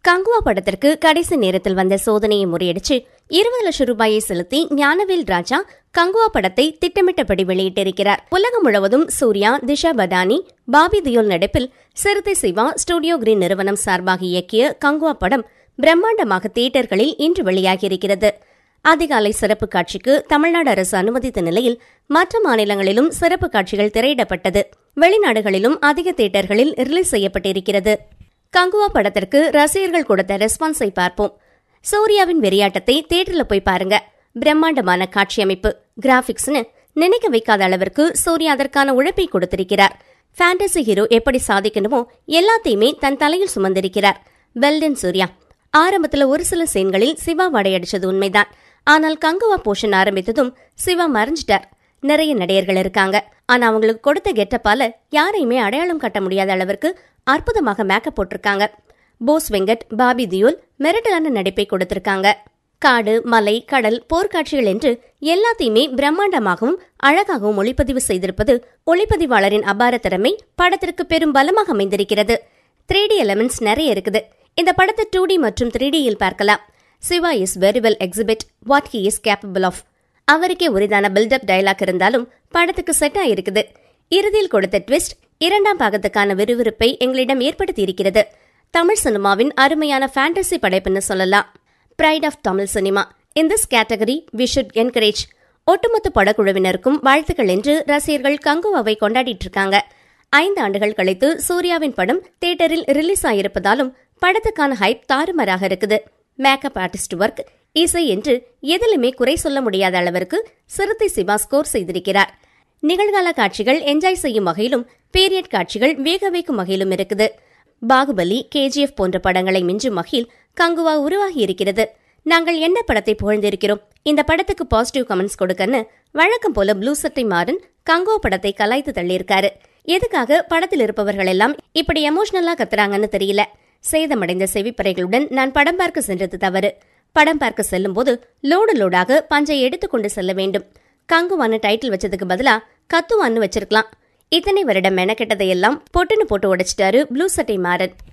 கங்குவா படத்திற்கு கடைசி நேரத்தில் வந்த சோதனையை முறியடிச்சு 20 லட்சம் ரூபாயை செலுத்தி ஞானவேல் ராஜா கங்குவா படத்தை திட்டமிட்டபடி வெளியிட்டிருக்கிறார். உலகம் முழுவதும் சூர்யா, திஷா படானி, பாபி தியோல் நடிப்பில் சிறுத்தை சிவா ஸ்டுடியோ கிரீன் நிறுவனம் சார்பாக இயக்கிய கங்குவா படம் பிரம்மாண்டமாக தியேட்டர்களில் இன்று வெளியாகியிருக்கிறது. அதிகாலை சிறப்பு காட்சிக்கு தமிழ்நாடு அரசு அனுமதித்த நிலையில் மற்ற மாநிலங்களிலும் சிறப்பு காட்சிகள் திரையிடப்பட்டது. வெளிநாடுகளிலும் அதிக தியேட்டர்களில் ரிலீஸ் செய்யப்பட்டிருக்கிறது. கங்குவா படத்திற்கு ரசிகர்கள் கொடுத்த ரெஸ்பான்ஸை பார்ப்போம். சூர்யாவின் வெறியாட்டத்தை தியேட்டர்ல போய் பாருங்க. பிரம்மாண்டமான காட்சி அமைப்பு, கிராபிக்ஸ்னு நினைக்க வைக்காத அளவிற்கு சூர்யா அதற்கான உழைப்பை கொடுத்திருக்கிறார். ஃபேண்டசி ஹீரோ எப்படி சாதிக்கணுமோ எல்லாத்தையுமே தன் தலையில் சுமந்திருக்கிறார். வெல்டன் சூர்யா. ஆரம்பத்துல ஒரு சில சீன்களில் சிவா வடையடிச்சது உண்மைதான். ஆனால் கங்குவா போர்ஷன் ஆரம்பித்ததும் சிவா மறைஞ்சிட்டார். நிறைய நடிகர்கள் இருக்காங்க, ஆனா அவங்களுக்கு கொடுத்த கெட்டப்பால யாரையுமே அடையாளம் காட்ட முடியாத அளவிற்கு அற்புதமாக மேக்கப் போட்டிருக்காங்க. போஸ் வெங்கட், பாபி தியோல் மிரட்டலான நடிப்பை கொடுத்திருக்காங்க. காடு, மலை, கடல், போர்க்காட்சிகள் என்று எல்லாத்தையுமே பிரம்மாண்டமாகவும் அழகாகவும் ஒளிப்பதிவு செய்திருப்பது ஒளிப்பதிவாளரின் அபார திறமை படத்திற்கு பெரும் பலமாக அமைந்திருக்கிறது. 3D எலிமெண்ட்ஸ் நிறைய இருக்குது. இந்த படத்தை 2D மற்றும் 3Dயில் பார்க்கலாம். Siva is very well exhibit what he is capable of. அவருக்கே உரிதான பில்டப் டயலாக் இருந்தாலும் படத்துக்கு செட் ஆயிருக்குது. இறுதியில் கொடுத்த ட்விஸ்ட் இரண்டாம் பாகத்துக்கான விறுவிறுப்பை எங்களிடம் ஏற்படுத்தியிருக்கிறது. தமிழ் சினிமாவின் அருமையான ஃபேண்டசி படைப்புன்னு சொல்லலாம். Pride of Tamil cinema. In this category we should encourage. ஒட்டுமொத்த படக்குழுவினருக்கும் வாழ்த்துக்கள் என்று ரசிகர்கள் கங்குவாவை கொண்டாடிட்டு இருக்காங்க. 5 ஆண்டுகள் கழித்து சூர்யாவின் படம் தியேட்டரில் ரிலீஸ் ஆயிருப்பதாலும் படத்துக்கான ஹைப் தாறுமாறாக இருக்குது. மேக்கப் ஆர்டிஸ்ட் ஒர்க், இசை என்று எதிலுமே குறை சொல்ல முடியாத அளவிற்கு சிறுத்தை சிவா ஸ்கோர் செய்திருக்கிறார். நிகழ்கால காட்சிகள் என்ஜாய் செய்யும் வகையிலும் பீரியட் காட்சிகள் வேக வைக்கும் வகையிலும் இருக்குது. பாகுபலி, KGF போன்ற படங்களை மிஞ்சும் வகையில் கங்குவா உருவாகி இருக்கிறது. நாங்கள் என்ன படத்தை புகழ்ந்திருக்கிறோம், இந்த படத்துக்கு பாசிட்டிவ் கமெண்ட்ஸ் கொடுக்கன்னு வழக்கம் போல ப்ளூ சட்டை மாறன் கங்குவா படத்தை கலாய்த்து தள்ளியிருக்காரு. எதுக்காக படத்தில் இருப்பவர்கள் எல்லாம் இப்படி எமோஷனலா கத்துறாங்கன்னு தெரியல. சேதமடைந்த செவிப்பறைகளுடன் நான் படம் பார்க்க சென்றது தவறு. படம் பார்க்க செல்லும் போது லோடாக பஞ்சை எடுத்துக்கொண்டு செல்ல வேண்டும். கங்குவான்னு டைட்டில் வச்சதுக்கு பதிலா கத்துவான்னு வச்சிருக்கலாம். இத்தனை வருடம் மெனக்கெட்டதையெல்லாம் பொட்டுன்னு போட்டு உடைச்சிட்டாரு ப்ளூ சட்டை மாறன்.